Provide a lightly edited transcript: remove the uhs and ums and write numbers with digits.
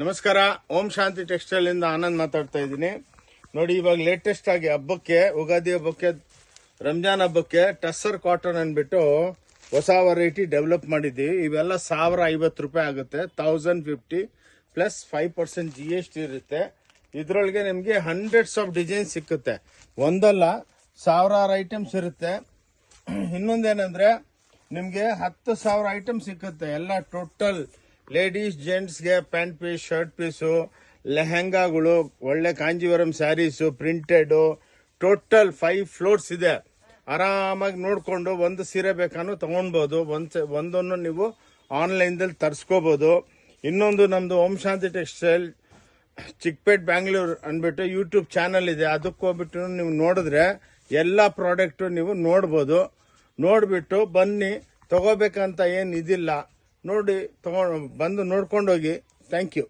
ನಮಸ್ಕಾರ. ಓಂ ಶಾಂತಿ ಟೆಕ್ಸ್ಟೈಲ್ ಇಂದ ಆನಂದ್ ಮಾತಾಡ್ತಾ ಇದ್ದೀನಿ. ನೋಡಿ, ಇವಾಗ ಲೇಟೆಸ್ಟ್ ಆಗಿ ಹಬ್ಬಕ್ಕೆ, ಉಗಾದಿ ಹಬ್ಬಕ್ಕೆ, ರಂಜಾನ್ ಹಬ್ಬಕ್ಕೆ ಟಸ್ಸರ್ ಕಾಟನ್ ಅಂದ್ಬಿಟ್ಟು ಹೊಸ ವೆರೈಟಿ ಡೆವಲಪ್ ಮಾಡಿದ್ದೀವಿ. ಇವೆಲ್ಲ 1050 ರೂಪಾಯಿ ಆಗುತ್ತೆ. 1050 ಪ್ಲಸ್ 5% GST ಇರುತ್ತೆ. ಇದರೊಳಗೆ ನಿಮಗೆ ಹಂಡ್ರೆಡ್ಸ್ ಆಫ್ ಡಿಸೈನ್ ಸಿಕ್ಕುತ್ತೆ. ಒಂದಲ್ಲ, ಸಾವಿರಾರು ಐಟಮ್ಸ್ ಇರುತ್ತೆ. ಇನ್ನೊಂದೇನಂದ್ರೆ ನಿಮಗೆ 10,000 ಐಟಮ್ ಸಿಕ್ಕುತ್ತೆ. ಎಲ್ಲ ಟೋಟಲ್ ಲೇಡೀಸ್ ಜೆಂಟ್ಸ್ಗೆ ಪ್ಯಾಂಟ್ ಪೀಸ್, ಶರ್ಟ್ ಪೀಸು, ಲೆಹೆಂಗಾಗಳು, ಒಳ್ಳೆ Kanjeevaram sarees, printed, total 5 floors ಇದೆ. ಆರಾಮಾಗಿ ನೋಡಿಕೊಂಡು ಒಂದು ಸೀರೆ ಬೇಕಾದ್ರೂ ತಗೊಳ್ಬೋದು. ಒಂದನ್ನು ನೀವು ಆನ್ಲೈನ್ದಲ್ಲಿ ತರಿಸ್ಕೋಬೋದು. ಇನ್ನೊಂದು ನಮ್ಮದು ಓಂ ಶಾಂತಿ ಟೆಕ್ಸ್ಟೈಲ್ ಚಿಕ್ಕಪೇಟ್ ಬ್ಯಾಂಗ್ಳೂರ್ ಅಂದ್ಬಿಟ್ಟು ಯೂಟ್ಯೂಬ್ ಚಾನಲ್ ಇದೆ. ಅದಕ್ಕೆ ಹೋಗ್ಬಿಟ್ಟು ನೀವು ನೋಡಿದ್ರೆ ಎಲ್ಲ ಪ್ರಾಡಕ್ಟು ನೀವು ನೋಡ್ಬೋದು. ನೋಡಿಬಿಟ್ಟು ಬನ್ನಿ, ತಗೋಬೇಕಂತ ಏನು ಇದಿಲ್ಲ. ನೋಡಿ, ಬಂದು ನೋಡ್ಕೊಂಡು ಹೋಗಿ. Thank you.